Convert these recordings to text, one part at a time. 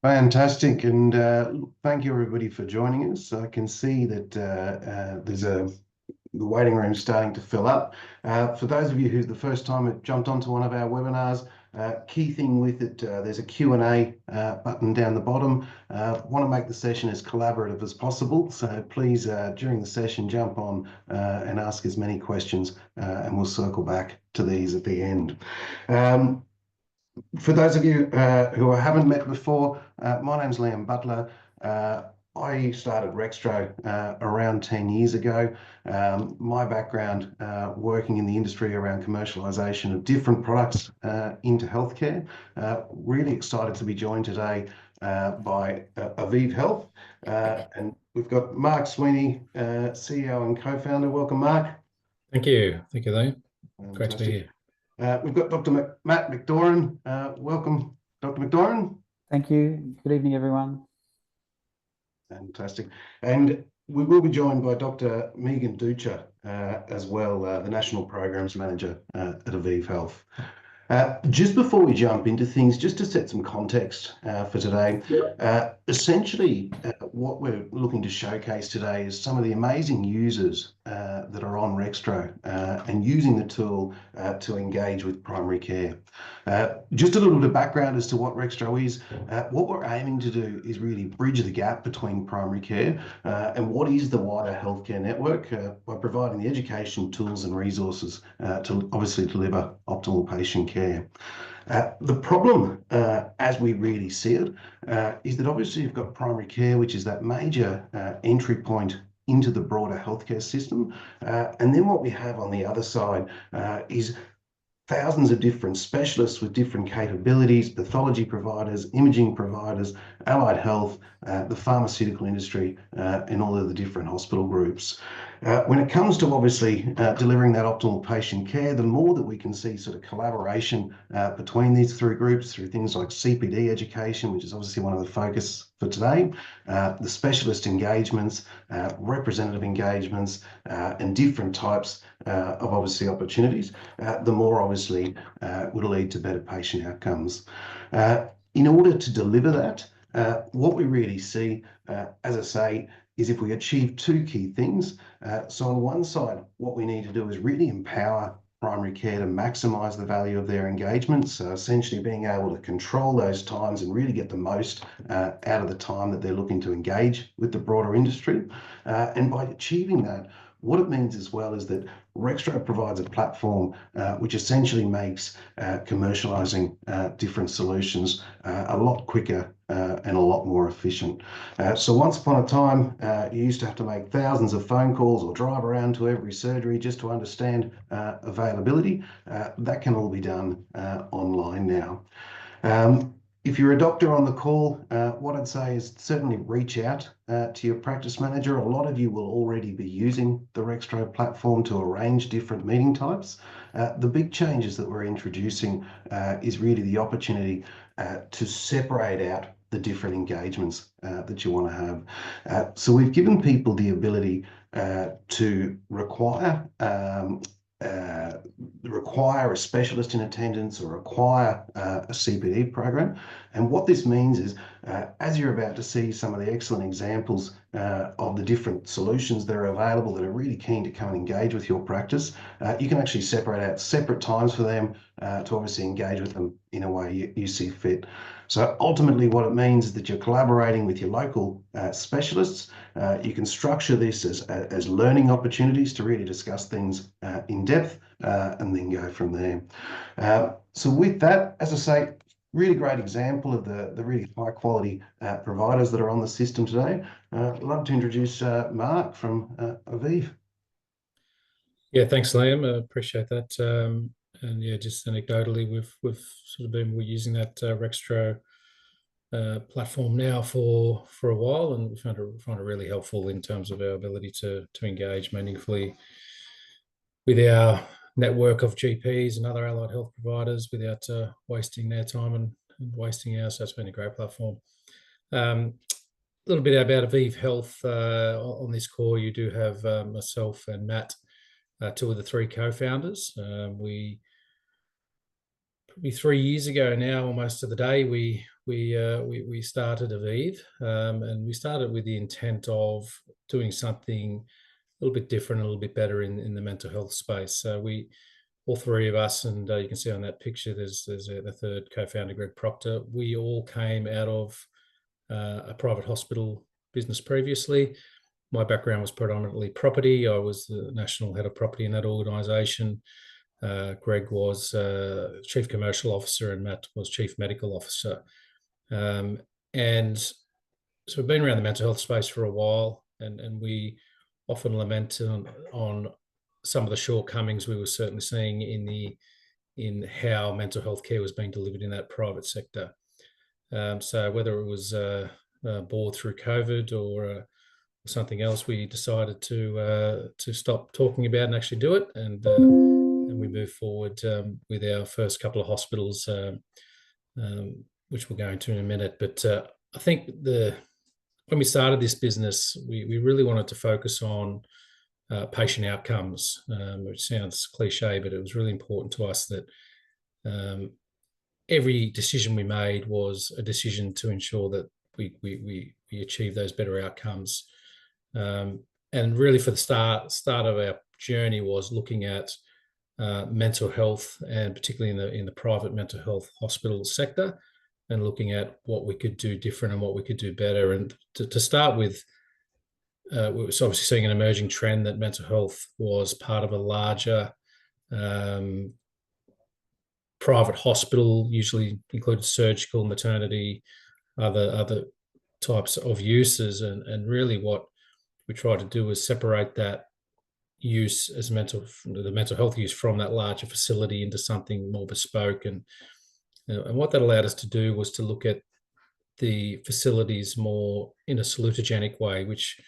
Fantastic, and thank you everybody for joining us. I can see that the waiting room starting to fill up. For those of you who's the first time have jumped onto one of our webinars, key thing with it, there's a Q&A button down the bottom. Want to make the session as collaborative as possible, so please during the session jump on and ask as many questions, and we'll circle back to these at the end. For those of you who I haven't met before, my name's Liam Butler. I started RxTro around 10 years ago. My background working in the industry around commercialisation of different products into healthcare. Really excited to be joined today by Avive Health. And we've got Mark Sweeney, CEO and co-founder. Welcome, Mark. Thank you. Thank you, Liam. Great to be here. We've got Dr. Matt McDoran. Welcome, Dr. McDoran. Thank you. Good evening, everyone. Fantastic. And we will be joined by Dr. Megan Ducha as well, the National Programs Manager at Avive Health. Just before we jump into things, just to set some context for today, essentially what we're looking to showcase today is some of the amazing users that are on RxTro and using the tool to engage with primary care. Just a little bit of background as to what RxTro is. What we're aiming to do is really bridge the gap between primary care and what is the wider healthcare network by providing the education, tools and resources to obviously deliver optimal patient care. The problem, as we really see it, is that obviously you've got primary care, which is that major entry point into the broader healthcare system. And then what we have on the other side is thousands of different specialists with different capabilities, pathology providers, imaging providers, allied health, the pharmaceutical industry, and all of the different hospital groups. When it comes to obviously delivering that optimal patient care, the more that we can see sort of collaboration between these three groups through things like CPD education, which is obviously one of the focus for today, the specialist engagements, representative engagements, and different types of obviously opportunities, the more obviously will lead to better patient outcomes. In order to deliver that, what we really see, as I say, is if we achieve two key things. So on one side, what we need to do is really empower primary care to maximise the value of their engagement. So essentially being able to control those times and really get the most out of the time that they're looking to engage with the broader industry. And by achieving that, what it means as well is that RxTro provides a platform which essentially makes commercialising different solutions a lot quicker and a lot more efficient. So once upon a time, you used to have to make thousands of phone calls or drive around to every surgery just to understand availability. That can all be done online now. If you're a doctor on the call, what I'd say is certainly reach out to your practice manager. A lot of you will already be using the RxTro platform to arrange different meeting types. The big changes that we're introducing is really the opportunity to separate out the different engagements that you want to have. So we've given people the ability to require a specialist in attendance or require a CPD program. And what this means is, as you're about to see some of the excellent examples of the different solutions that are available that are really keen to come and engage with your practice, you can actually separate out separate times for them to obviously engage with them in a way you see fit. So ultimately what it means is that you're collaborating with your local specialists. You can structure this as learning opportunities to really discuss things in depth and then go from there. So with that, as I say, really great example of the really high quality providers that are on the system today. I'd love to introduce Mark from Avive. Yeah, thanks, Liam. I appreciate that. And yeah, just anecdotally, we're using that RxTro platform now for a while, and we find it really helpful in terms of our ability to engage meaningfully with our network of GPs and other allied health providers without wasting their time and wasting ours. So it's been a great platform. A little bit about Avive Health. On this call, you do have myself and Matt, two of the three co-founders. We probably 3 years ago now, almost to the day, we we started Avive, and we started with the intent of doing something a little bit different, a little bit better in the mental health space. So all three of us, and you can see on that picture, there's the third co-founder, Greg Proctor. We all came out of a private hospital business previously. My background was predominantly property. I was the national head of property in that organisation. Greg was Chief Commercial Officer and Matt was Chief Medical Officer. And so we've been around the mental health space for a while, and we often lament on some of the shortcomings we were certainly seeing in how mental health care was being delivered in that private sector. So whether it was bored through COVID or something else, we decided to stop talking about and actually do it, and we moved forward with our first couple of hospitals, which we'll go into in a minute. But I think when we started this business, we really wanted to focus on patient outcomes, which sounds cliche, but it was really important to us that every decision we made was a decision to ensure that we achieve those better outcomes. And really, for the start of our journey was looking at mental health, and particularly in the private mental health hospital sector, and looking at what we could do different and what we could do better. And to start with, we were obviously seeing an emerging trend that mental health was part of a larger private hospital, usually included surgical, maternity, other types of uses. And really what we tried to do was separate that use as the mental health use from that larger facility into something more bespoke. And what that allowed us to do was to look at the facilities more in a salutogenic way, which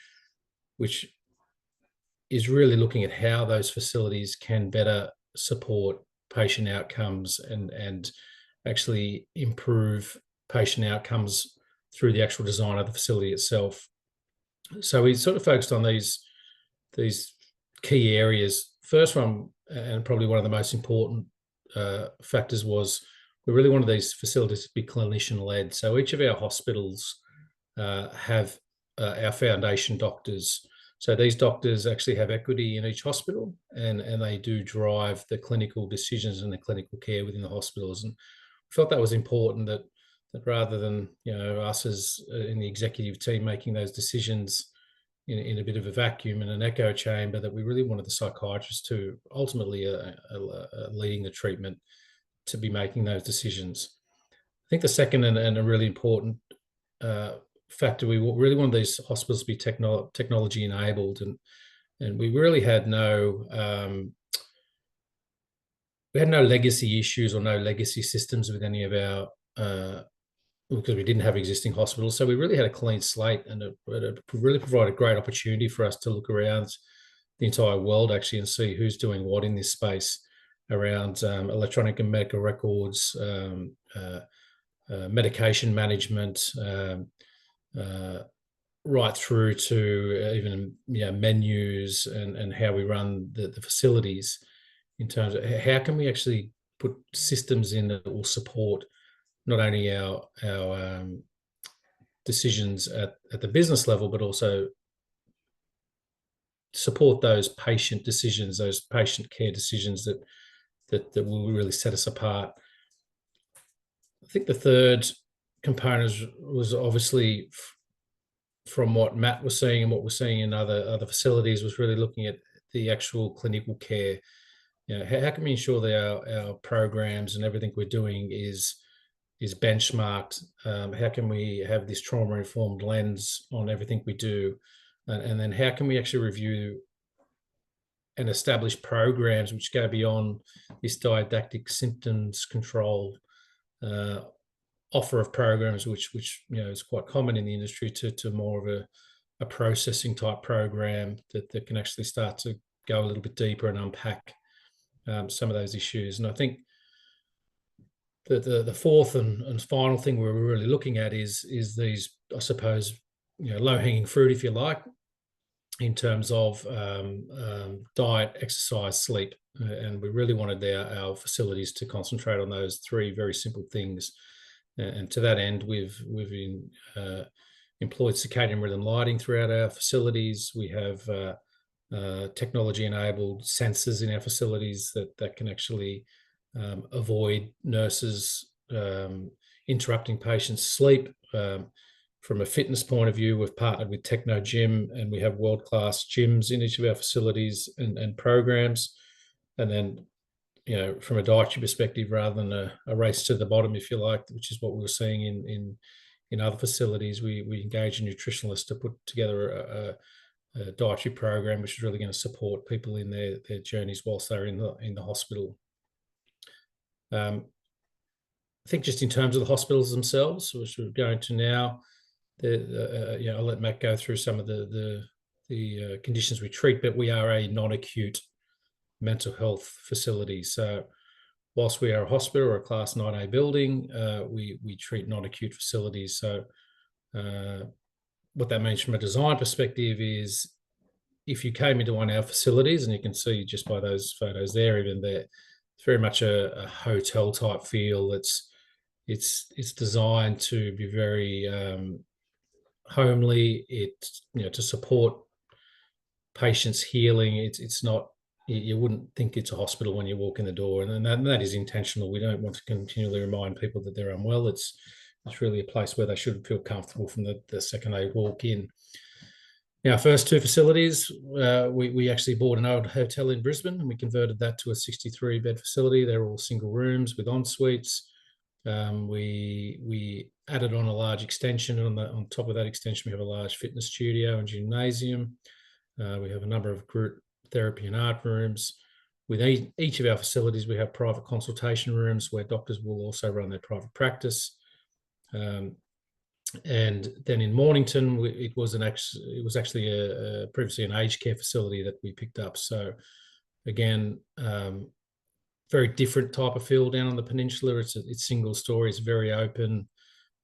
is really looking at how those facilities can better support patient outcomes and actually improve patient outcomes through the actual design of the facility itself. So we sort of focused on these key areas. First one, and probably one of the most important factors, was we really wanted these facilities to be clinician-led. So each of our hospitals have our foundation doctors. So these doctors actually have equity in each hospital, and they do drive the clinical decisions and the clinical care within the hospitals. And we felt that was important, that rather than us as in the executive team making those decisions in a bit of a vacuum in an echo chamber, that we really wanted the psychiatrists to ultimately leading the treatment to be making those decisions. I think the second and a really important factor, we really wanted these hospitals to be technology enabled, and we really had no legacy issues or no legacy systems with any of our because we didn't have existing hospitals. So we really had a clean slate, and it really provided a great opportunity for us to look around the entire world actually and see who's doing what in this space around electronic and medical records, medication management, right through to even menus and how we run the facilities, in terms of how can we actually put systems in that will support not only our decisions at the business level, but also support those patient decisions, those patient care decisions that will really set us apart. I think the third component was obviously, from what Matt was seeing and what we're seeing in other facilities, was really looking at the actual clinical care. How can we ensure that our programs and everything we're doing is benchmarked? How can we have this trauma-informed lens on everything we do? And then how can we actually review and establish programs which go beyond this didactic symptoms control offer of programs, which is quite common in the industry, to more of a processing type program that can actually start to go a little bit deeper and unpack some of those issues. And I think the fourth and final thing we're really looking at is these, I suppose, low-hanging fruit, if you like, in terms of diet, exercise, sleep. And we really wanted our facilities to concentrate on those three very simple things. And to that end, we've employed circadian rhythm lighting throughout our facilities. We have technology-enabled sensors in our facilities that can actually avoid nurses interrupting patients' sleep. From a fitness point of view, we've partnered with Techno Gym, and we have world-class gyms in each of our facilities and programs. And then, from a dietary perspective, rather than a race to the bottom, if you like, which is what we were seeing in other facilities, we engage a nutritionalist to put together a dietary program which is really going to support people in their journeys whilst they're in the hospital. I think just in terms of the hospitals themselves, which we're going to now, I'll let Matt go through some of the conditions we treat, but we are a non-acute mental health facility. So whilst we are a hospital or a Class 9A building, we treat non-acute facilities. So what that means from a design perspective is, if you came into one of our facilities, and you can see just by those photos there, even there, it's very much a hotel type feel. It's designed to be very homely. To support patients' healing. It's not. You wouldn't think it's a hospital when you walk in the door, and that is intentional. We don't want to continually remind people that they're unwell. It's really a place where they should feel comfortable from the second they walk in. Our first two facilities, we actually bought an old hotel in Brisbane, and we converted that to a 63-bed facility. They're all single rooms with en suites. We added on a large extension, and on top of that extension, we have a large fitness studio and gymnasium. We have a number of group therapy and art rooms. With each of our facilities, we have private consultation rooms where doctors will also run their private practice. And then in Mornington, it was actually previously an aged care facility that we picked up. So again, very different type of feel down on the peninsula. It's single story, it's very open.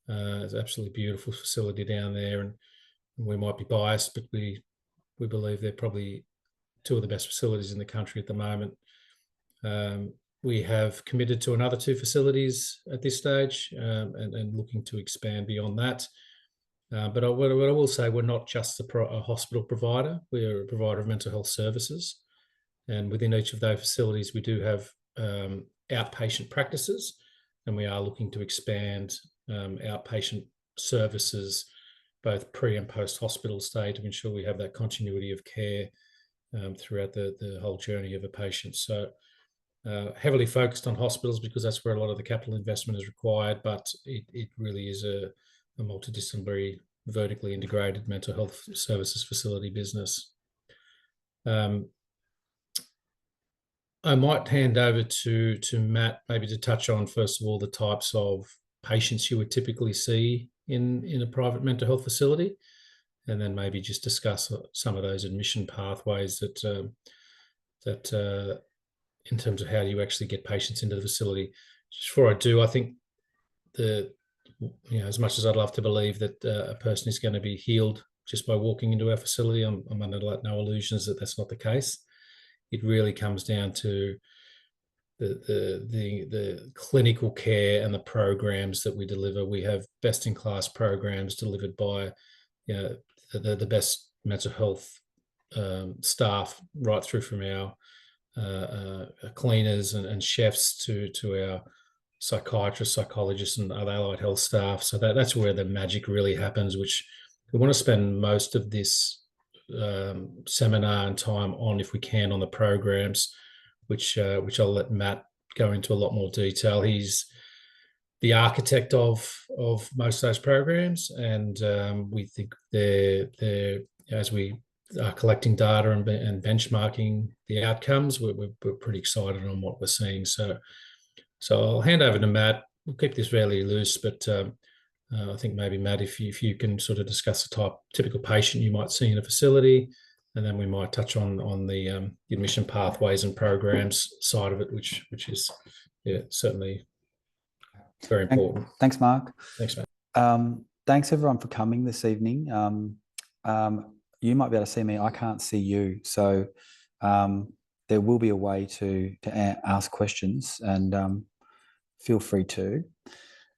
It's an absolutely beautiful facility down there, and we might be biased, but we believe they're probably two of the best facilities in the country at the moment. We have committed to another two facilities at this stage, and looking to expand beyond that. But what I will say, we're not just a hospital provider. We're a provider of mental health services. And within each of those facilities, we do have outpatient practices, and we are looking to expand outpatient services, both pre and post hospital stay, to ensure we have that continuity of care throughout the whole journey of a patient. So heavily focused on hospitals because that's where a lot of the capital investment is required, but it really is a multidisciplinary, vertically integrated mental health services facility business. I might hand over to Matt, maybe to touch on, first of all, the types of patients you would typically see in a private mental health facility, and then maybe just discuss some of those admission pathways that in terms of how you actually get patients into the facility. Just before I do, I think as much as I'd love to believe that a person is going to be healed just by walking into our facility, I'm under no illusions that that's not the case. It really comes down to the clinical care and the programs that we deliver. We have best-in-class programs delivered by the best mental health staff, right through from our cleaners and chefs to our psychiatrists, psychologists, and other allied health staff. So that's where the magic really happens, which we want to spend most of this seminar and time on, if we can, on the programs, which I'll let Matt go into a lot more detail. He's the architect of most of those programs, and we think they're as we are collecting data and benchmarking the outcomes, we're pretty excited on what we're seeing. So I'll hand over to Matt. We'll keep this fairly loose, but I think maybe, Matt, if you can sort of discuss the typical patient you might see in a facility, and then we might touch on the admission pathways and programs side of it, which is certainly very important. Thanks, Mark. Thanks, Matt. Thanks everyone for coming this evening. You might be able to see me. I can't see you, so there will be a way to ask questions, and feel free to.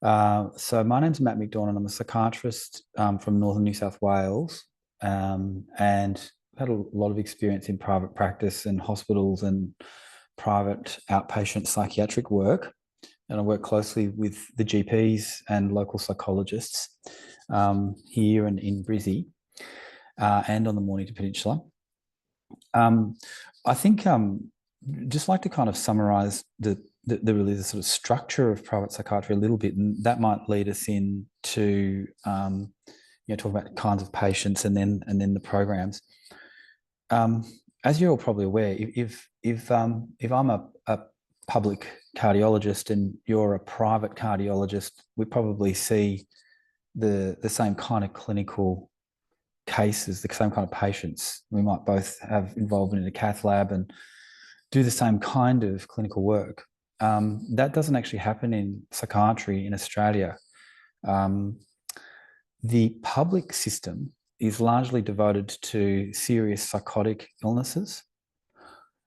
So my name's Matt McDonald. I'm a psychiatrist from Northern New South Wales, and had a lot of experience in private practice and hospitals and private outpatient psychiatric work. And I work closely with the GPs and local psychologists here and in Brizzy and on the Mornington Peninsula. I think just like to kind of summarise the really the sort of structure of private psychiatry a little bit, and that might lead us into talk about kinds of patients and then the programs. As you're all probably aware, if I'm a public cardiologist and you're a private cardiologist, we probably see the same kind of clinical cases, the same kind of patients. We might both have involvement in a cath lab and do the same kind of clinical work. That doesn't actually happen in psychiatry in Australia. The public system is largely devoted to serious psychotic illnesses,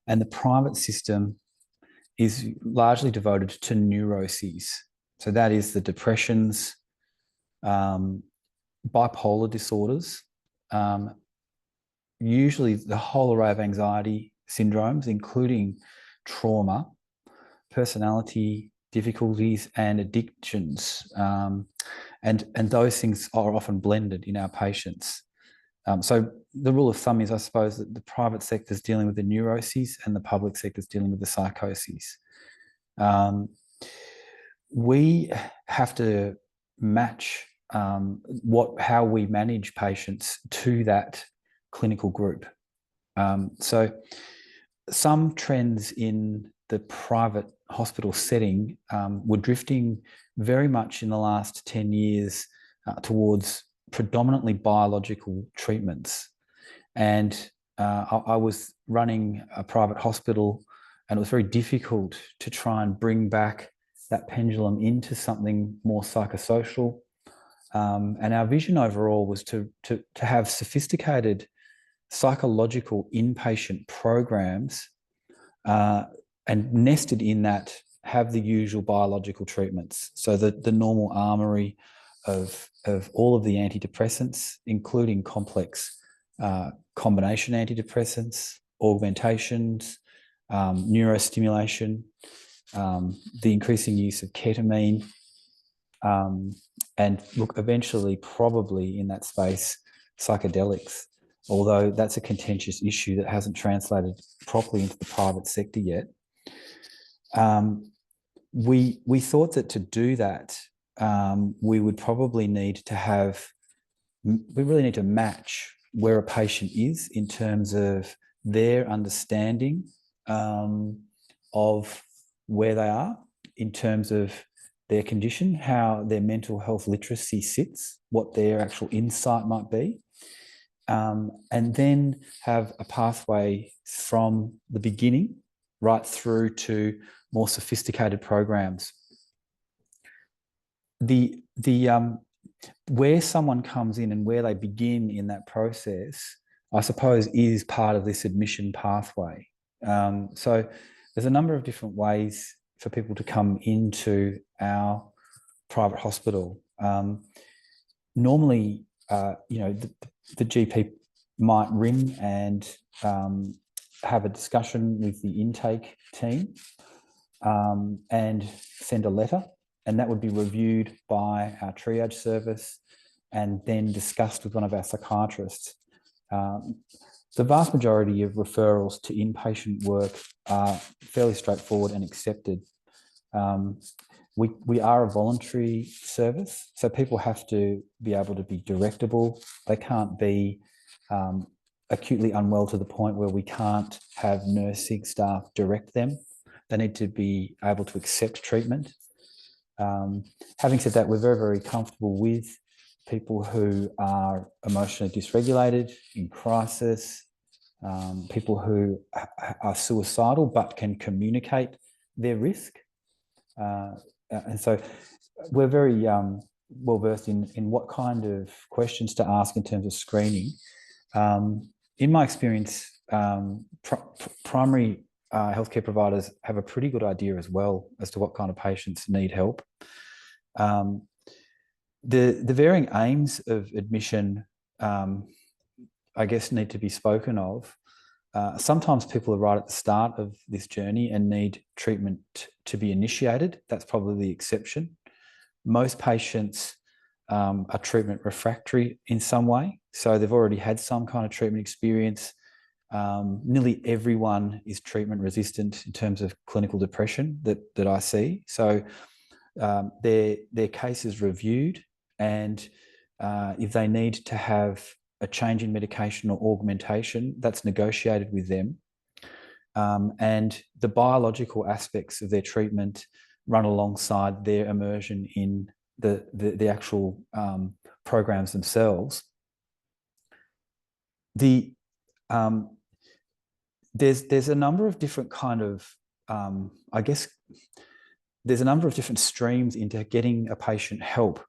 and the private system is largely devoted to neuroses. So that is the depressions, bipolar disorders, usually the whole array of anxiety syndromes, including trauma, personality difficulties, and addictions. And those things are often blended in our patients. So the rule of thumb is, I suppose, that the private sector is dealing with the neuroses and the public sector is dealing with the psychoses. We have to match how we manage patients to that clinical group. So some trends in the private hospital setting were drifting very much in the last 10 years towards predominantly biological treatments. And I was running a private hospital, and it was very difficult to try and bring back that pendulum into something more psychosocial. And our vision overall was to have sophisticated psychological inpatient programs, and nested in that have the usual biological treatments. So the normal armory of all of the antidepressants, including complex combination antidepressants, augmentations, neurostimulation, the increasing use of ketamine, and look, eventually, probably in that space, psychedelics, although that's a contentious issue that hasn't translated properly into the private sector yet. We thought that to do that, we would probably need to really need to match where a patient is in terms of their understanding of where they are, in terms of their condition, how their mental health literacy sits, what their actual insight might be, and then have a pathway from the beginning right through to more sophisticated programs. Where someone comes in and where they begin in that process, I suppose, is part of this admission pathway. So there's a number of different ways for people to come into our private hospital. Normally, the GP might ring and have a discussion with the intake team and send a letter, and that would be reviewed by our triage service and then discussed with one of our psychiatrists. The vast majority of referrals to inpatient work are fairly straightforward and accepted. We are a voluntary service, so people have to be able to be directable. They can't be acutely unwell to the point where we can't have nursing staff direct them. They need to be able to accept treatment. Having said that, we're very, very comfortable with people who are emotionally dysregulated, in crisis, people who are suicidal but can communicate their risk. And so we're very well versed in what kind of questions to ask in terms of screening. In my experience, primary healthcare providers have a pretty good idea as well as to what kind of patients need help. The varying aims of admission, I guess, need to be spoken of. Sometimes people are right at the start of this journey and need treatment to be initiated. That's probably the exception. Most patients are treatment refractory in some way. So they've already had some kind of treatment experience. Nearly everyone is treatment resistant in terms of clinical depression that I see. So their case is reviewed, and if they need to have a change in medication or augmentation, that's negotiated with them. And the biological aspects of their treatment run alongside their immersion in the actual programs themselves. There's a number of different kind of, I guess, there's a number of different streams into getting a patient help.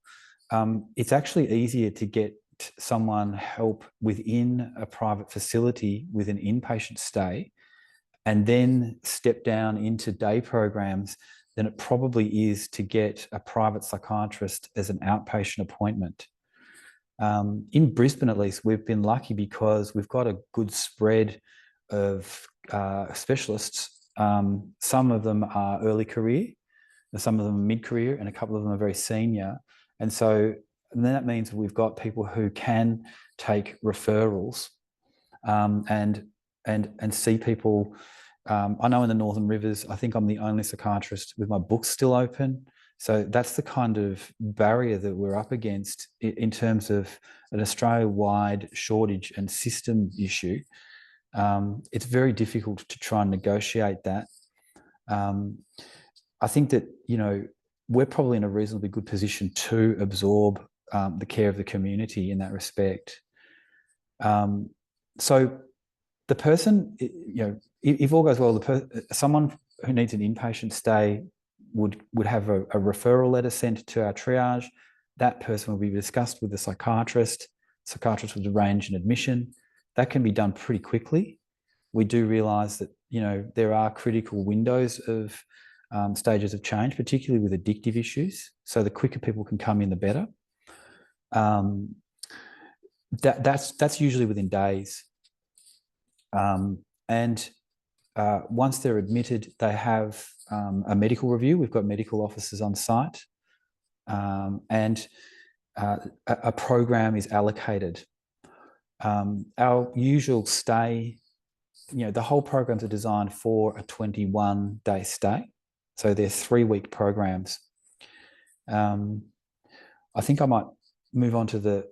It's actually easier to get someone help within a private facility with an inpatient stay and then step down into day programs than it probably is to get a private psychiatrist as an outpatient appointment. In Brisbane, at least, we've been lucky because we've got a good spread of specialists. Some of them are early career, some of them are mid-career, and a couple of them are very senior. And so then that means we've got people who can take referrals and see people. I know in the Northern Rivers, I think I'm the only psychiatrist with my books still open. So that's the kind of barrier that we're up against in terms of an Australia-wide shortage and system issue. It's very difficult to try and negotiate that. I think that, we're probably in a reasonably good position to absorb the care of the community in that respect. So the person, if all goes well, someone who needs an inpatient stay would have a referral letter sent to our triage. That person will be discussed with the psychiatrist. Psychiatrist would arrange an admission. That can be done pretty quickly. We do realise that, there are critical windows of stages of change, particularly with addictive issues. So the quicker people can come in, the better. That's usually within days. And once they're admitted, they have a medical review. We've got medical officers on site, and a program is allocated. Our usual stay, the whole programs are designed for a 21-day stay. So they're 3-week programs. I think I might move on to the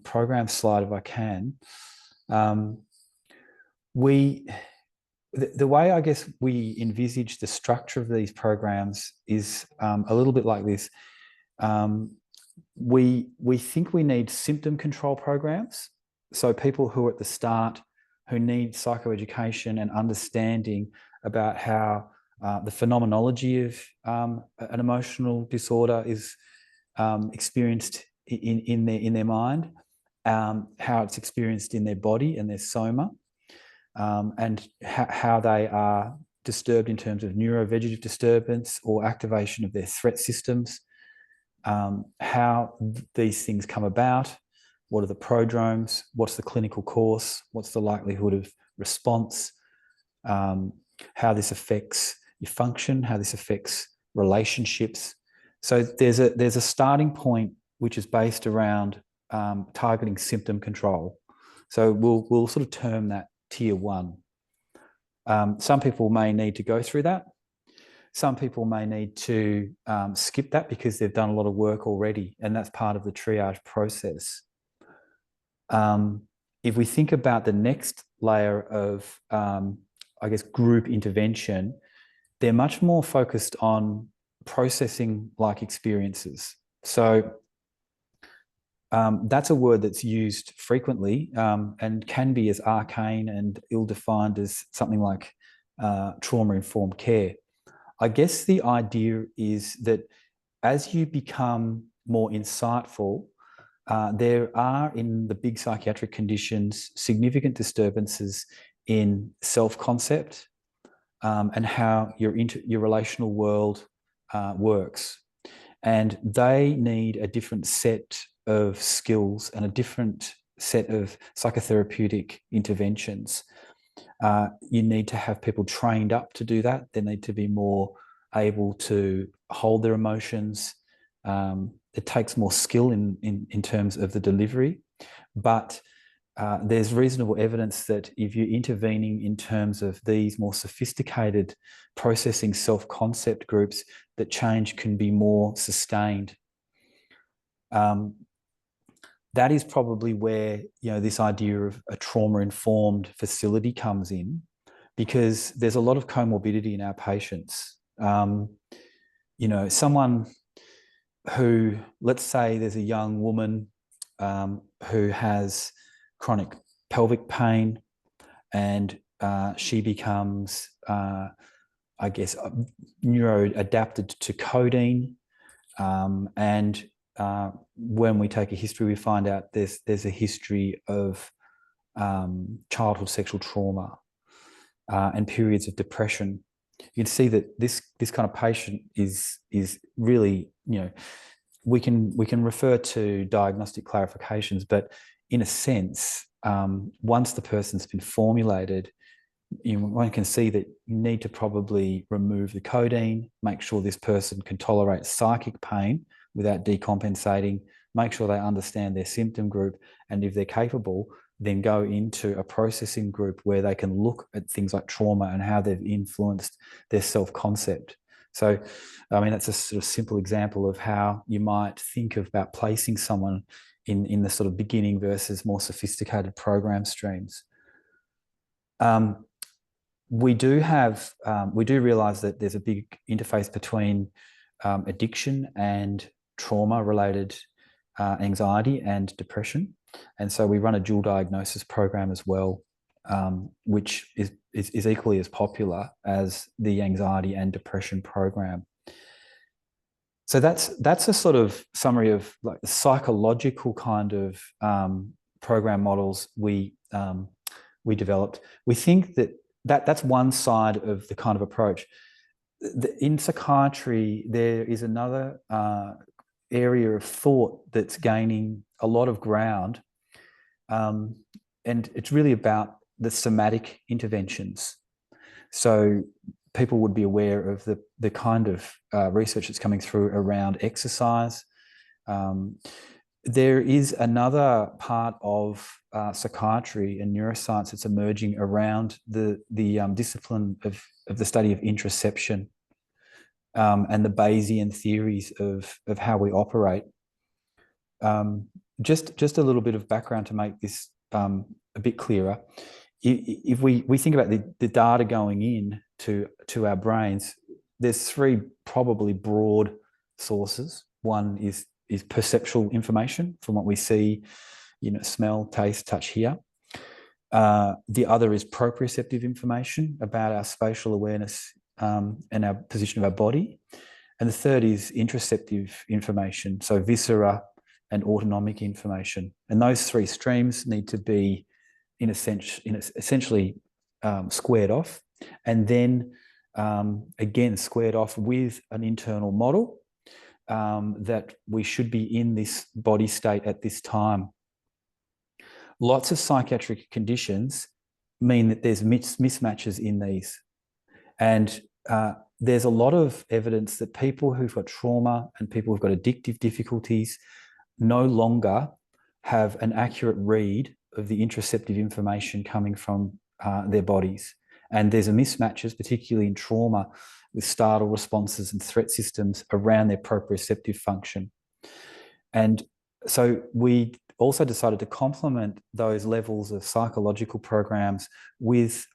program slide if I can. The way I guess we envisage the structure of these programs is a little bit like this. We think we need symptom control programs. So people who are at the start, who need psychoeducation and understanding about how the phenomenology of an emotional disorder is experienced in their mind, how it's experienced in their body and their soma, and how they are disturbed in terms of neurovegetative disturbance or activation of their threat systems, how these things come about, what are the prodromes, what's the clinical course, what's the likelihood of response, how this affects your function, how this affects relationships. So there's a starting point which is based around targeting symptom control. So we'll sort of term that tier 1. Some people may need to go through that. Some people may need to skip that because they've done a lot of work already, and that's part of the triage process. If we think about the next layer of, I guess, group intervention, they're much more focused on processing like experiences. So that's a word that's used frequently and can be as arcane and ill-defined as something like trauma-informed care. I guess the idea is that as you become more insightful, there are, in the big psychiatric conditions, significant disturbances in self-concept and how your relational world works. and they need a different set of skills and a different set of psychotherapeutic interventions. You need to have people trained up to do that. They need to be more able to hold their emotions. It takes more skill in terms of the delivery, but there's reasonable evidence that if you're intervening in terms of these more sophisticated processing self-concept groups, that change can be more sustained. That is probably where, you know, this idea of a trauma-informed facility comes in, because there's a lot of comorbidity in our patients. You know, someone who, let's say there's a young woman who has chronic pelvic pain, and she becomes, I guess, neuro-adapted to codeine, and when we take a history, we find out there's a history of childhood sexual trauma and periods of depression. You can see that this kind of patient is really, you know, we can refer to diagnostic clarifications, but in a sense, once the person's been formulated, one can see that you need to probably remove the codeine, make sure this person can tolerate psychic pain without decompensating, make sure they understand their symptom group, and if they're capable, then go into a processing group where they can look at things like trauma and how they've influenced their self-concept. So, I mean, that's a sort of simple example of how you might think about placing someone in the sort of beginning versus more sophisticated program streams. We do realize that there's a big interface between addiction and trauma-related anxiety and depression. And so we run a dual diagnosis program as well, which is equally as popular as the anxiety and depression program. So that's a sort of summary of like the psychological kind of program models we developed. We think that's one side of the kind of approach. In psychiatry, there is another area of thought that's gaining a lot of ground, and it's really about the somatic interventions. So people would be aware of the kind of research that's coming through around exercise. There is another part of psychiatry and neuroscience that's emerging around the discipline of the study of interoception and the Bayesian theories of how we operate. Just a little bit of background to make this a bit clearer. If we think about the data going in to our brains, there's three probably broad sources. One is perceptual information from what we see, you know, smell, taste, touch, hear. The other is proprioceptive information about our spatial awareness and our position of our body. And the third is interoceptive information, so viscera and autonomic information. And those three streams need to be essentially squared off, and then again squared off with an internal model that we should be in this body state at this time. Lots of psychiatric conditions mean that there's mismatches in these. And there's a lot of evidence that people who've got trauma and people who've got addictive difficulties no longer have an accurate read of the interoceptive information coming from their bodies. And there's a mismatches, particularly in trauma, with startle responses and threat systems around their proprioceptive function. And so we also decided to complement those levels of psychological programs with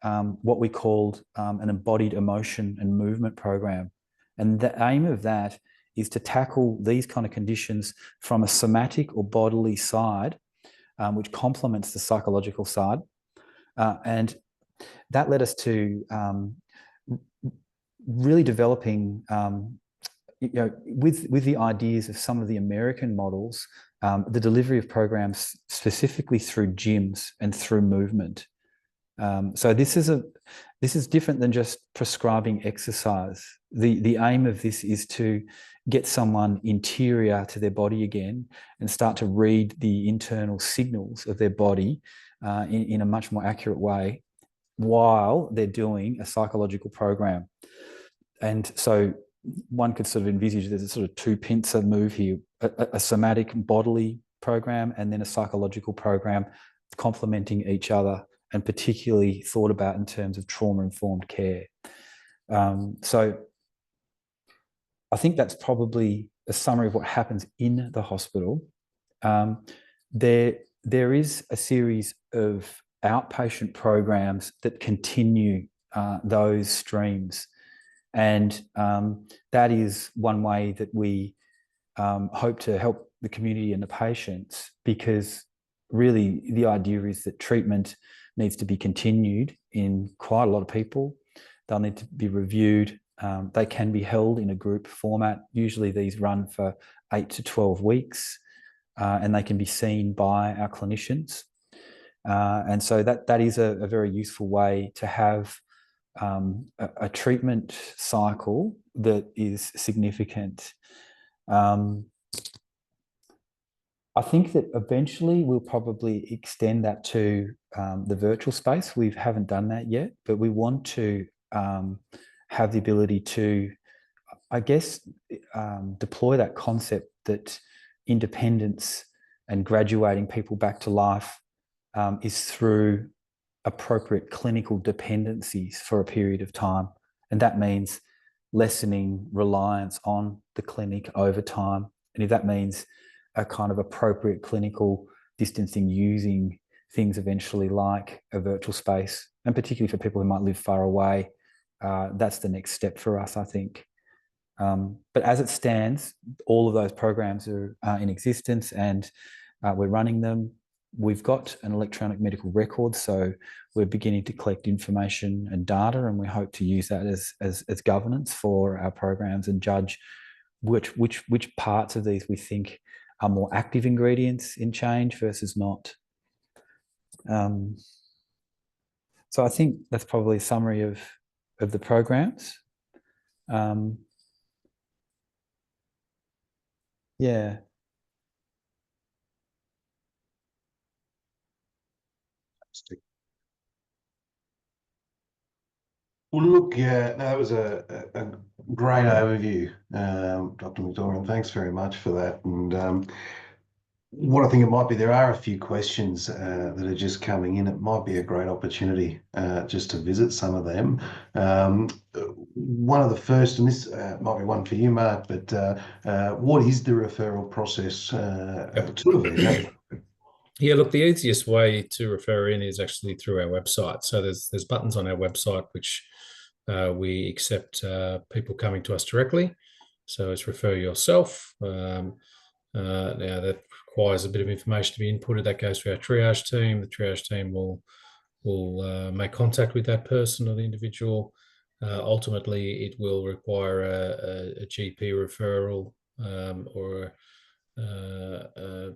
what we called an embodied emotion and movement program. And the aim of that is to tackle these kind of conditions from a somatic or bodily side, which complements the psychological side. And that led us to really developing, with the ideas of some of the American models, the delivery of programs specifically through gyms and through movement. So this is different than just prescribing exercise. The aim of this is to get someone interior to their body again and start to read the internal signals of their body in a much more accurate way while they're doing a psychological program. And so one could sort of envisage there's a sort of two-pincer move here, a somatic bodily program and then a psychological program complementing each other, and particularly thought about in terms of trauma-informed care. So I think that's probably a summary of what happens in the hospital. There is a series of outpatient programs that continue those streams. And that is one way that we hope to help the community and the patients, because really the idea is that treatment needs to be continued in quite a lot of people. They'll need to be reviewed. They can be held in a group format. Usually these run for 8 to 12 weeks, and they can be seen by our clinicians. And so that is a very useful way to have a treatment cycle that is significant. I think that eventually we'll probably extend that to the virtual space. We haven't done that yet, but we want to have the ability to, I guess, deploy that concept that independence and graduating people back to life is through appropriate clinical dependencies for a period of time. And that means lessening reliance on the clinic over time. And if that means a kind of appropriate clinical distancing using things eventually like a virtual space, and particularly for people who might live far away, that's the next step for us, I think. But as it stands, all of those programs are in existence, and we're running them. We've got an electronic medical record, so we're beginning to collect information and data, and we hope to use that as governance for our programs and judge which parts of these we think are more active ingredients in change versus not. So I think that's probably a summary of the programs. Yeah. Well, look, yeah, that was a great overview, Dr. McDoran. Thanks very much for that. And what I think it might be, there are a few questions that are just coming in. It might be a great opportunity just to visit some of them. One of the first, and this might be one for you, Mark, but what is the referral process to Avive Health? Yeah, look, the easiest way to refer in is actually through our website. So there's buttons on our website which we accept people coming to us directly. So it's refer yourself. Now that requires a bit of information to be inputted. That goes to our triage team. The triage team will make contact with that person or the individual. Ultimately, it will require a GP referral or a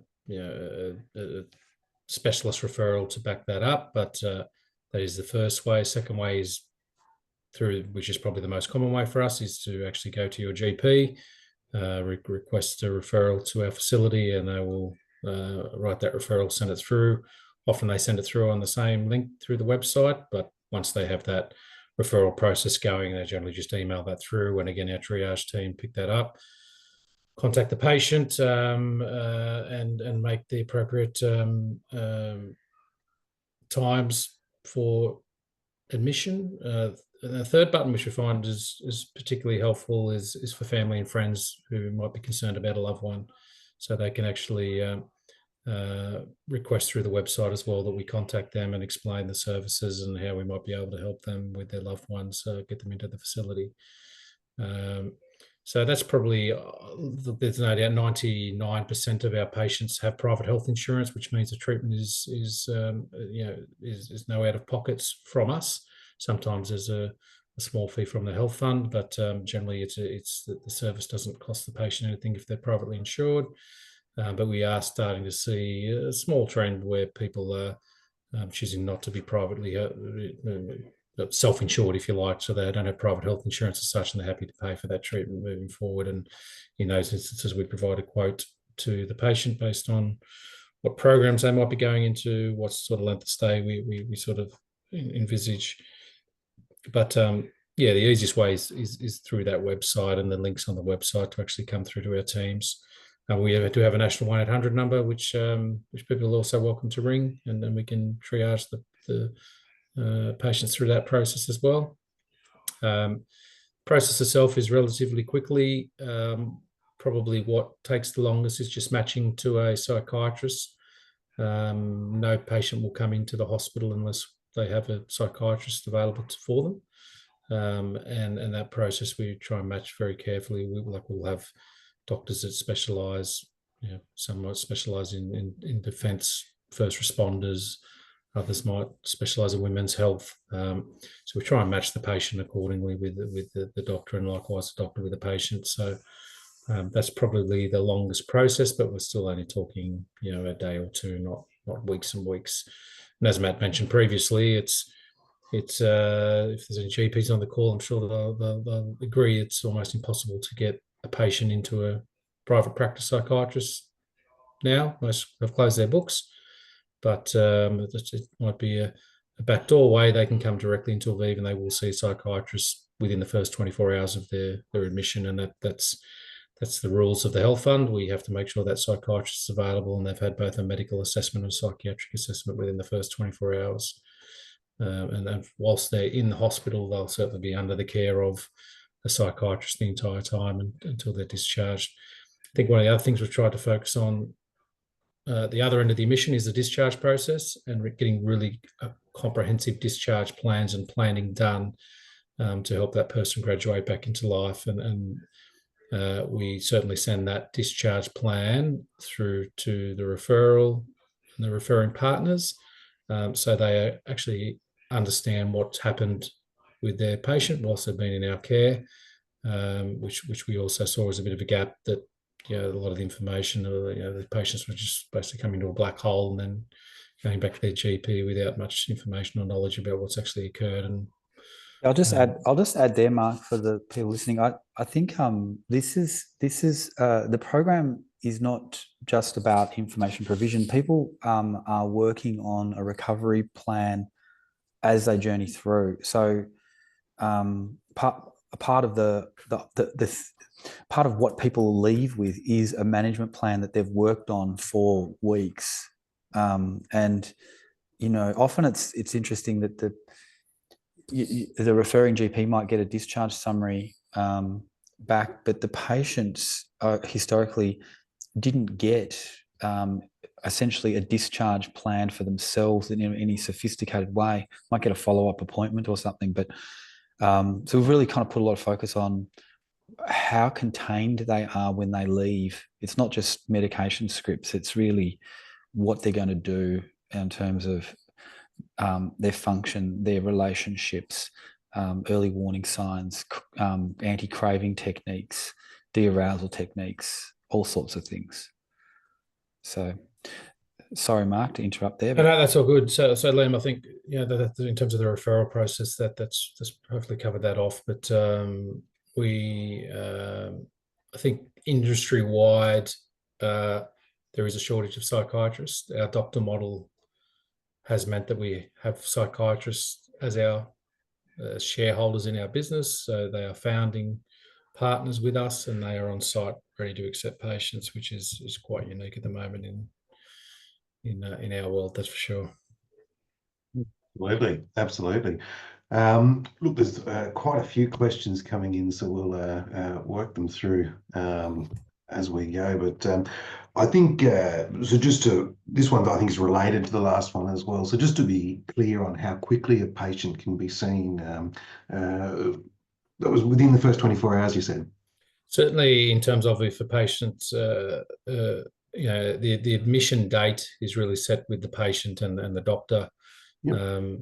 specialist referral to back that up. But that is the first way. Second way is through, which is probably the most common way for us, is to actually go to your GP, request a referral to our facility, and they will write that referral, send it through. Often they send it through on the same link through the website, but once they have that referral process going, they generally just email that through. And again, our triage team pick that up, contact the patient, and make the appropriate times for admission. The third button, which we find is particularly helpful, is for family and friends who might be concerned about a loved one. So they can actually request through the website as well that we contact them and explain the services and how we might be able to help them with their loved ones, get them into the facility. So that's probably, there's no doubt 99% of our patients have private health insurance, which means the treatment is no out of pockets from us. Sometimes there's a small fee from the health fund, but generally it's that the service doesn't cost the patient anything if they're privately insured. But we are starting to see a small trend where people are choosing not to be privately self-insured, if you like, so they don't have private health insurance as such, and they're happy to pay for that treatment moving forward. And in those instances, we provide a quote to the patient based on what programs they might be going into, what sort of length of stay we sort of envisage. But yeah, the easiest way is through that website, and the links on the website to actually come through to our teams. We do have a national 1-800 number, which people are also welcome to ring, and then we can triage the patients through that process as well. Process itself is relatively quickly. Probably what takes the longest is just matching to a psychiatrist. No patient will come into the hospital unless they have a psychiatrist available for them. And that process we try and match very carefully. We'll have doctors that specialise, some might specialise in defence, first responders, others might specialise in women's health. So we try and match the patient accordingly with the doctor, and likewise the doctor with the patient. So that's probably the longest process, but we're still only talking, a day or two, not weeks and weeks. And as Matt mentioned previously, it's if there's any GPs on the call, I'm sure they'll agree it's almost impossible to get a patient into a private practice psychiatrist now. Most have closed their books, but it might be a backdoor way they can come directly into Avive, and they will see a psychiatrist within the first 24 hours of their admission, and that's the rules of the health fund. We have to make sure that psychiatrist is available, and they've had both a medical assessment and psychiatric assessment within the first 24 hours. And then whilst they're in the hospital, they'll certainly be under the care of a psychiatrist the entire time until they're discharged. I think one of the other things we've tried to focus on, the other end of the admission, is the discharge process, and getting really comprehensive discharge plans and planning done to help that person graduate back into life. And we certainly send that discharge plan through to the referral and the referring partners, so they actually understand what's happened with their patient whilst they've been in our care, which we also saw as a bit of a gap, that a lot of the information, the patients were just basically coming to a black hole and then going back to their GP without much information or knowledge about what's actually occurred. And I'll just add there, Mark, for the people listening. I think this is the program is not just about information provision. People are working on a recovery plan as they journey through. So part of the part of what people leave with is a management plan that they've worked on for weeks, and often it's interesting that the referring GP might get a discharge summary back, but the patients historically didn't get essentially a discharge plan for themselves in any sophisticated way. Might get a follow-up appointment or something, but so we've really kind of put a lot of focus on how contained they are when they leave. It's not just medication scripts, it's really what they're going to do in terms of their function, their relationships, early warning signs, anti-craving techniques, de-arousal techniques, all sorts of things. So, sorry, Mark, to interrupt there. No, that's all good. So Liam, I think that in terms of the referral process, that's hopefully covered that off. But I think industry-wide, there is a shortage of psychiatrists. Our doctor model has meant that we have psychiatrists as our shareholders in our business. So they are founding partners with us, and they are on site ready to accept patients, which is quite unique at the moment in our world, that's for sure. Absolutely. Look, there's quite a few questions coming in, so we'll work them through as we go. But I think this one I think is related to the last one as well. So just to be clear on how quickly a patient can be seen, that was within the first 24 hours, you said? Certainly, in terms of if a patient's the admission date is really set with the patient and the doctor. Yep.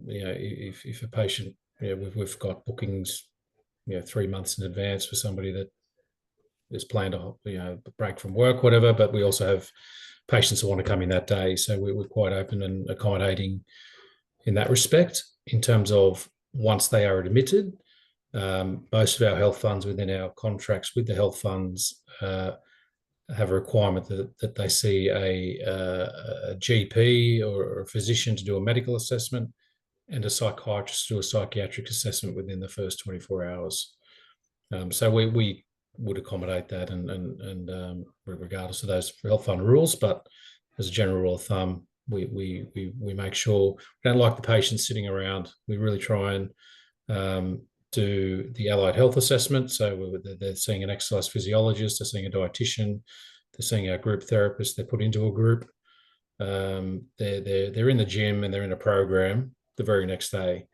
If a patient, we've got bookings, 3 months in advance for somebody that is planned to, break from work, whatever. But we also have patients who want to come in that day, so we're quite open and accommodating in that respect. In terms of once they are admitted, most of our health funds within our contracts with the health funds have a requirement that they see a GP or a physician to do a medical assessment and a psychiatrist to do a psychiatric assessment within the first 24 hours. So we would accommodate that and regardless of those health fund rules, but as a general rule of thumb, we make sure we don't like the patients sitting around. We really try and do the allied health assessment. So they're seeing an exercise physiologist, they're seeing a dietitian, they're seeing our group therapist, they're put into a group. They're in the gym and they're in a program the very next day.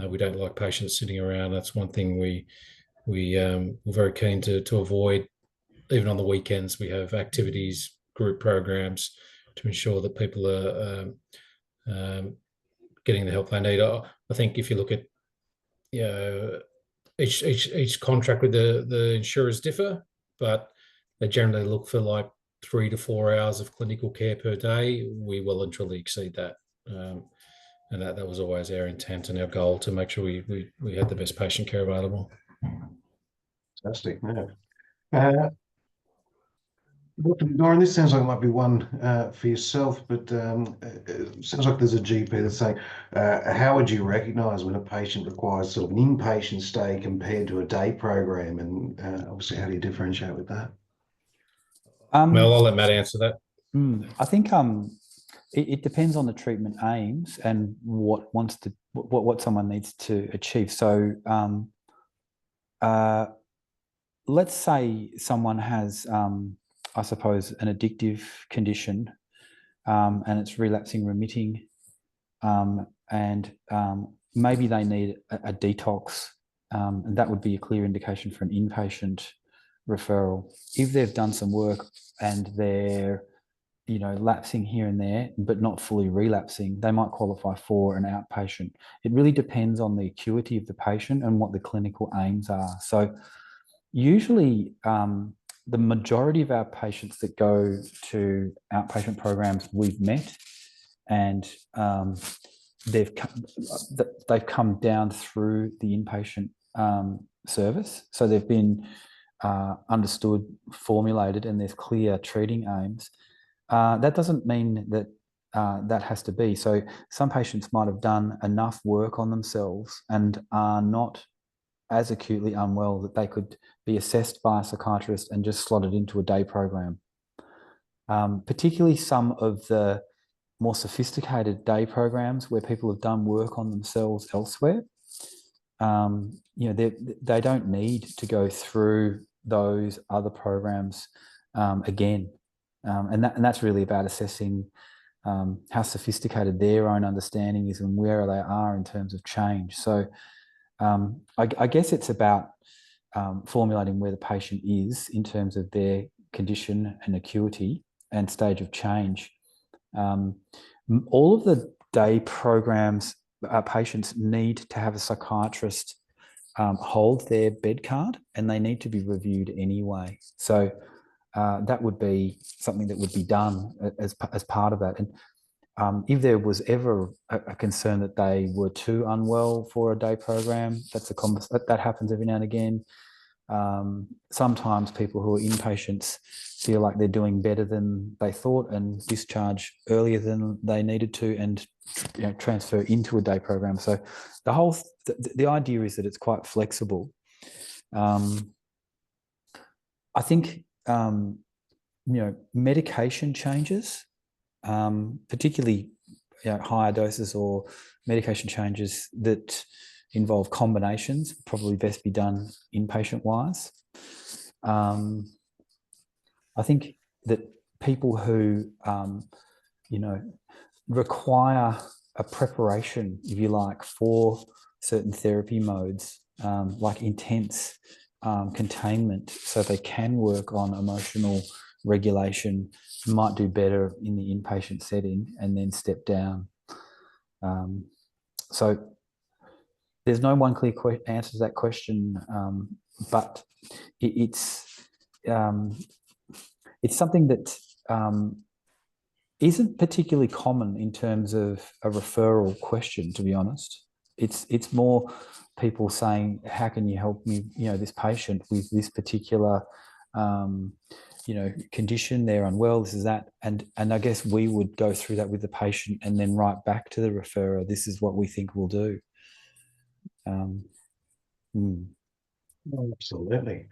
We don't like patients sitting around. That's one thing we're very keen to avoid. Even on the weekends, we have activities, group programs to ensure that people are getting the help they need. I think if you look at each contract with the insurers differ, but they generally look for like 3 to 4 hours of clinical care per day. We well and truly exceed that. And that was always our intent and our goal, to make sure we had the best patient care available. Fantastic. Yeah. Dr. Doran, this sounds like it might be one for yourself, but it sounds like there's a GP that's saying, how would you recognise when a patient requires sort of an inpatient stay compared to a day program? And obviously, how do you differentiate with that? Mel, I'll let Matt answer that. I think it depends on the treatment aims and what someone needs to achieve. So let's say someone has I suppose an addictive condition and it's relapsing remitting, and maybe they need a detox, and that would be a clear indication for an inpatient referral. If they've done some work and they're lapsing here and there but not fully relapsing, they might qualify for an outpatient. It really depends on the acuity of the patient and what the clinical aims are. So usually the majority of our patients that go to outpatient programs we've met, and they've come down through the inpatient service. So they've been understood, formulated, and there's clear treating aims. That doesn't mean that that has to be. So some patients might have done enough work on themselves and are not as acutely unwell that they could be assessed by a psychiatrist and just slotted into a day program. Particularly some of the more sophisticated day programs where people have done work on themselves elsewhere, they don't need to go through those other programs again. And that's really about assessing how sophisticated their own understanding is and where they are in terms of change. So I guess it's about formulating where the patient is in terms of their condition and acuity and stage of change. All of the day programs, patients need to have a psychiatrist hold their bed card, and they need to be reviewed anyway. So that would be something that would be done as part of that. And if there was ever a concern that they were too unwell for a day program, that happens every now and again. Sometimes people who are inpatients feel like they're doing better than they thought and discharge earlier than they needed to, and transfer into a day program. So the idea is that it's quite flexible. I think medication changes, particularly higher doses or medication changes that involve combinations, probably best be done inpatient wise. I think that people who require a preparation, if you like, for certain therapy modes, like intense containment, so they can work on emotional regulation, might do better in the inpatient setting and then step down. So there's no one clear answer to that question, but it's something that isn't particularly common in terms of a referral question, to be honest. It's more people saying, how can you help me, this patient with this particular condition, they're unwell, this is that. And I guess we would go through that with the patient and then write back to the referrer, this is what we think we'll do. Absolutely.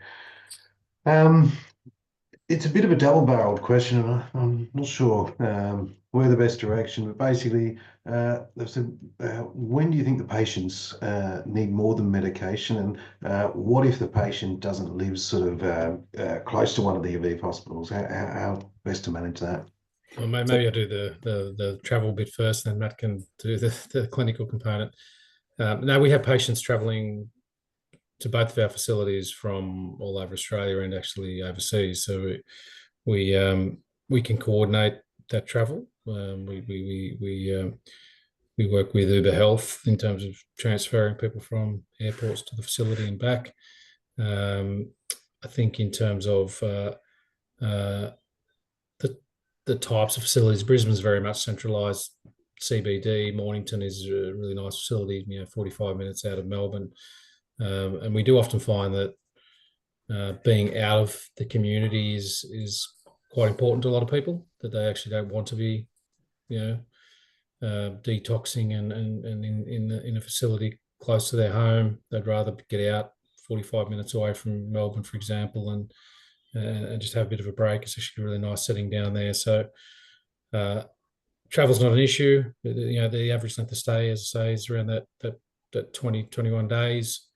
It's a bit of a double-barreled question, and I'm not sure where the best direction, but basically, they've said, when do you think the patients need more than medication, and what if the patient doesn't live sort of close to one of the Avive hospitals? How best to manage that? Well, maybe I'll do the travel bit first, then Matt can do the clinical component. Now, we have patients traveling to both of our facilities from all over Australia and actually overseas. So we can coordinate that travel. We work with Avive Health in terms of transferring people from airports to the facility and back. I think in terms of the types of facilities, Brisbane's very much centralised CBD. Mornington is a really nice facility, 45 minutes out of Melbourne. And we do often find that being out of the community is quite important to a lot of people, that they actually don't want to be, detoxing and in a facility close to their home. They'd rather get out 45 minutes away from Melbourne, for example, and just have a bit of a break. It's actually a really nice setting down there. So travel's not an issue. The average length of stay, as I say, is around that 20, 21 days.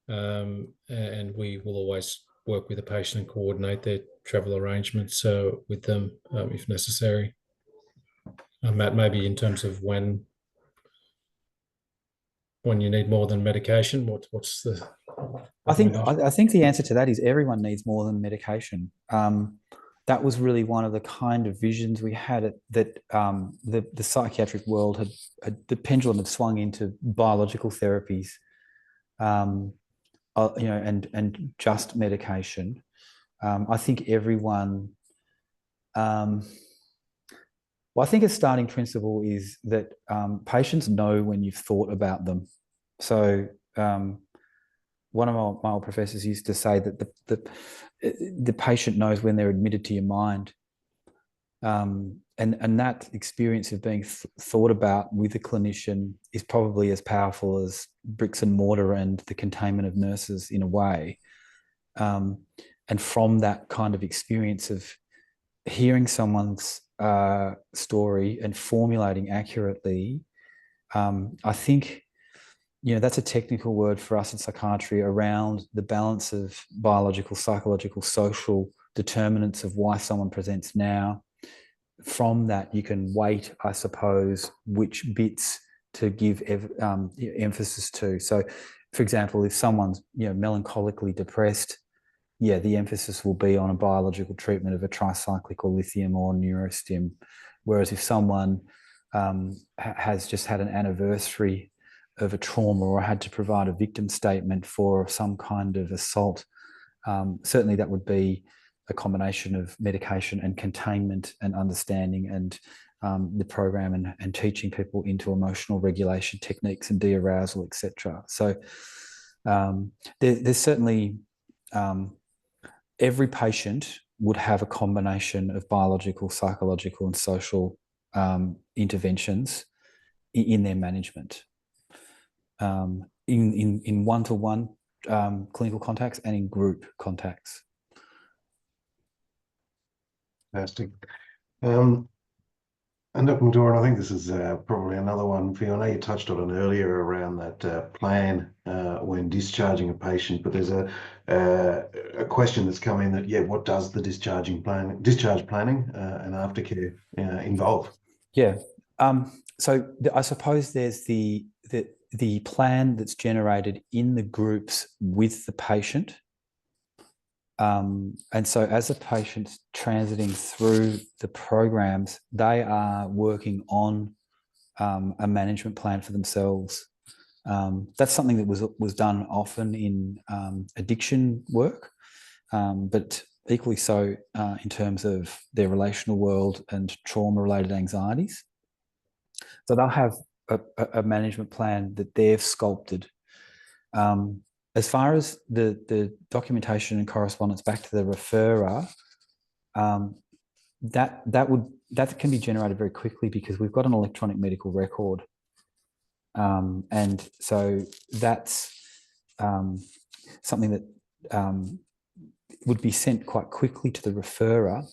And we will always work with the patient and coordinate their travel arrangements with them if necessary. Matt, maybe in terms of when you need more than medication, what's the? I think the answer to that is everyone needs more than medication. That was really one of the kind of visions we had that the psychiatric world had the pendulum had swung into biological therapies. And just medication. I think everyone. I think a starting principle is that patients know when you've thought about them. So one of my old professors used to say that the patient knows when they're admitted to your mind. And that experience of being thought about with a clinician is probably as powerful as bricks and mortar and the containment of nurses in a way. And from that kind of experience of hearing someone's story and formulating accurately, I think, that's a technical word for us in psychiatry around the balance of biological, psychological, social determinants of why someone presents now. From that, you can weight, I suppose, which bits to give emphasis to. So, for example, if someone's melancholically depressed, the emphasis will be on a biological treatment of a tricyclic or lithium or neurostim. Whereas if someone has just had an anniversary of a trauma or had to provide a victim statement for some kind of assault, certainly that would be a combination of medication and containment and understanding and the program and teaching people into emotional regulation techniques and de-arousal, etc. So there's certainly every patient would have a combination of biological, psychological and social interventions in their management, in one-to-one clinical contacts and in group contacts. Fantastic. And Dr. Maduran, I think this is probably another one for you. I know you touched on it earlier around that plan when discharging a patient, but there's a question that's come in that, what does the discharge planning and aftercare involve? Yeah. So I suppose there's the plan that's generated in the groups with the patient. And so as the patient's transiting through the programs, they are working on a management plan for themselves. That's something that was done often in addiction work, but equally so in terms of their relational world and trauma-related anxieties. So they'll have a management plan that they've sculpted. As far as the documentation and correspondence back to the referrer, that can be generated very quickly because we've got an electronic medical record. And so that's something that would be sent quite quickly to the referrer.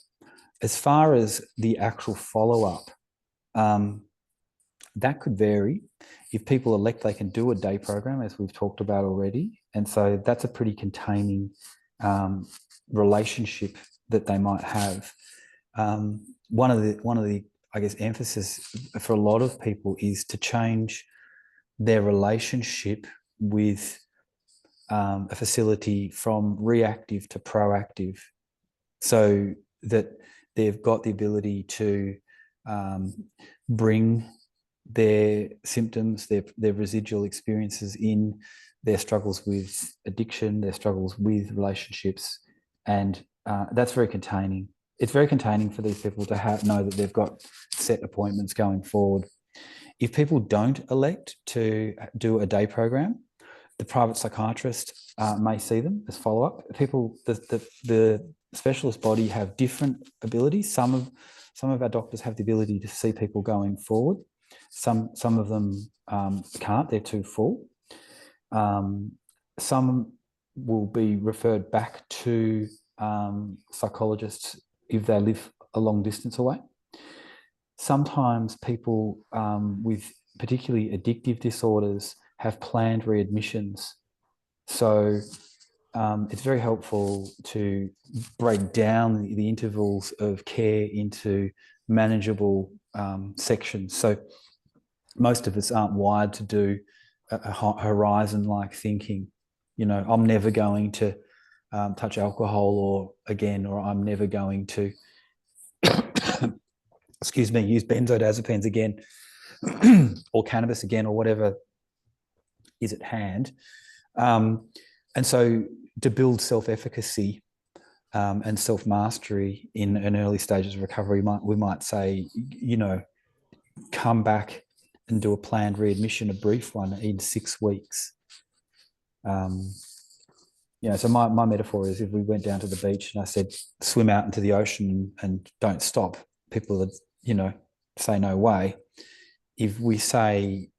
As far as the actual follow-up, that could vary. If people elect, they can do a day program, as we've talked about already. And so that's a pretty containing relationship that they might have. One of the, I guess, emphasis for a lot of people is to change their relationship with a facility from reactive to proactive, so that they've got the ability to bring their symptoms, their residual experiences in, their struggles with addiction, their struggles with relationships, and that's very containing. It's very containing for these people to know that they've got set appointments going forward. If people don't elect to do a day program, the private psychiatrist may see them as follow-up. The specialist body have different abilities. Some of our doctors have the ability to see people going forward. Some of them can't, they're too full. Some will be referred back to psychologists if they live a long distance away. Sometimes people with particularly addictive disorders have planned readmissions. So it's very helpful to break down the intervals of care into manageable sections. So most of us aren't wired to do a horizon-like thinking. You know, I'm never going to touch alcohol or I'm never going to excuse me, use benzodiazepines again, or cannabis again, or whatever is at hand. And so to build self-efficacy and self-mastery in an early stages of recovery, we might say, you know, come back and do a planned readmission, a brief one, in 6 weeks. You know, so my metaphor is if we went down to the beach and I said, swim out into the ocean and don't stop, people would, you know, say no way. If we say,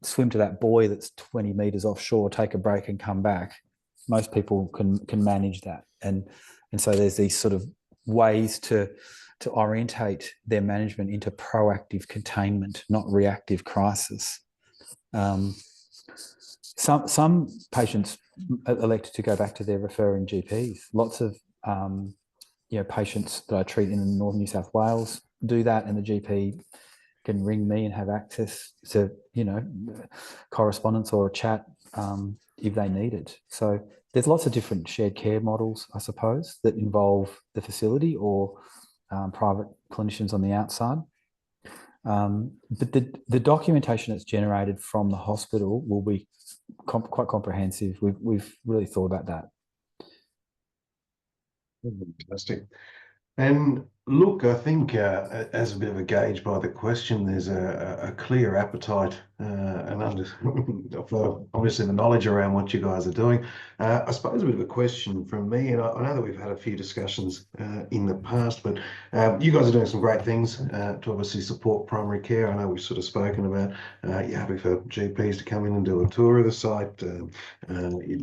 swim to that buoy that's 20 meters offshore, take a break and come back, most people can manage that. And so there's these sort of ways to orientate their management into proactive containment, not reactive crisis. Some patients elect to go back to their referring GPs. Lots of you know, patients that I treat in Northern New South Wales do that, and the GP can ring me and have access to, you know, correspondence or a chat if they need it. So there's lots of different shared care models, I suppose, that involve the facility or private clinicians on the outside. But the documentation that's generated from the hospital will be quite comprehensive. We've really thought about that. Fantastic. And look, I think as a bit of a gauge by the question, there's a clear appetite and for obviously the knowledge around what you guys are doing. I suppose a bit of a question from me, and I know that we've had a few discussions in the past, but you guys are doing some great things to obviously support primary care. I know we've sort of spoken about you're happy for GPs to come in and do a tour of the site.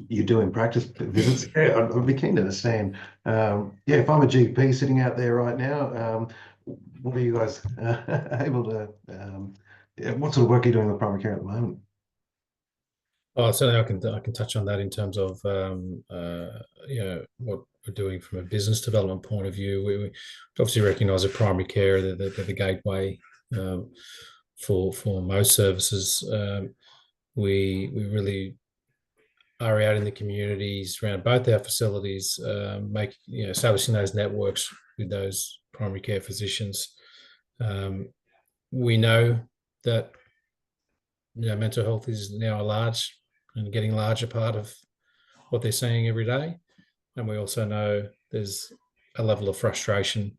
You're doing practice visits. Yeah, I'd be keen to understand. Yeah, if I'm a GP sitting out there right now, what are you guys able to? What sort of work are you doing with primary care at the moment? Oh, certainly I can touch on that in terms of you know, what we're doing from a business development point of view. We obviously recognise that primary care, the gateway for most services. We really are out in the communities around both our facilities, establishing those networks with those primary care physicians. We know that, you know, mental health is now a large and getting larger part of what they're seeing every day, and we also know there's a level of frustration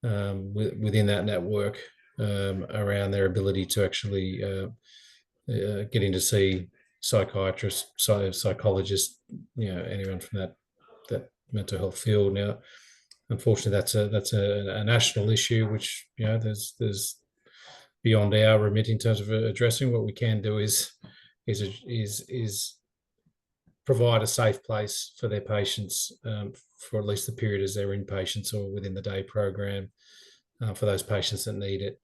within that network around their ability to actually getting to see psychiatrists, psychologists, anyone from that mental health field. Now, unfortunately, that's a national issue, which there's beyond our remit in terms of addressing. What we can do is provide a safe place for their patients for at least the period as they're inpatients or within the day program for those patients that need it.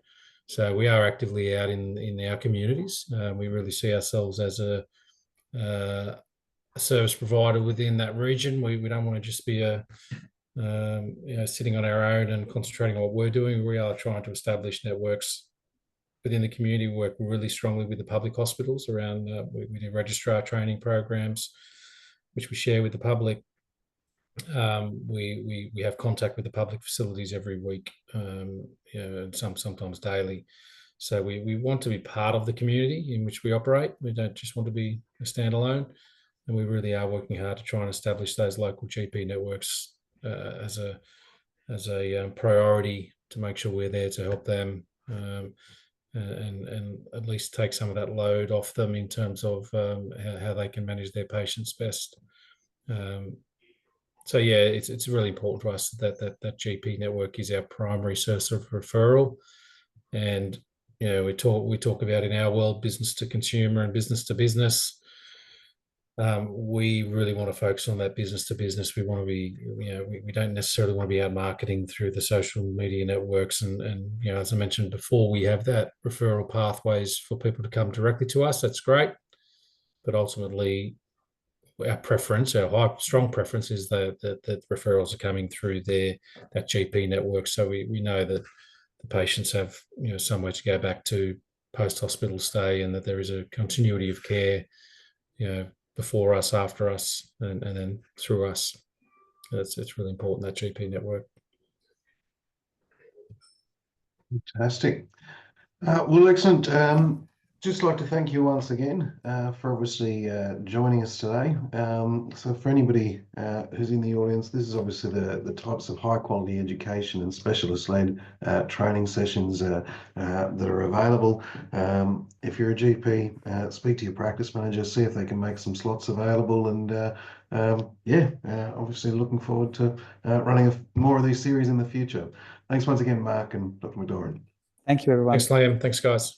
So we are actively out in our communities. We really see ourselves as a service provider within that region. We don't want to just be sitting on our own and concentrating on what we're doing. We are trying to establish networks within the community. We work really strongly with the public hospitals around. We do registrar training programs, which we share with the public. We have contact with the public facilities every week, and sometimes daily. So we want to be part of the community in which we operate. We don't just want to be a standalone, and we really are working hard to try and establish those local GP networks as a priority to make sure we're there to help them and at least take some of that load off them in terms of how they can manage their patients best. So yeah, it's really important to us that GP network is our primary source of referral, and we talk about in our world business to consumer and business to business. We really want to focus on that business to business. We want to be, we don't necessarily want to be out marketing through the social media networks, and as I mentioned before, we have that referral pathways for people to come directly to us. That's great, but ultimately, our preference, our strong preference, is that referrals are coming through that GP network. So we know that the patients have somewhere to go back to post hospital stay, and that there is a continuity of care, before us, after us, and then through us. It's really important, that GP network. Fantastic. Well, excellent. Just like to thank you once again for obviously joining us today. So for anybody who's in the audience, this is obviously the types of high quality education and specialist-led training sessions that are available. If you're a GP, speak to your practice manager, see if they can make some slots available, and obviously looking forward to running more of these series in the future. Thanks once again, Mark and Dr. McDoran. Thank you, everyone. Thanks, Liam. Thanks, guys.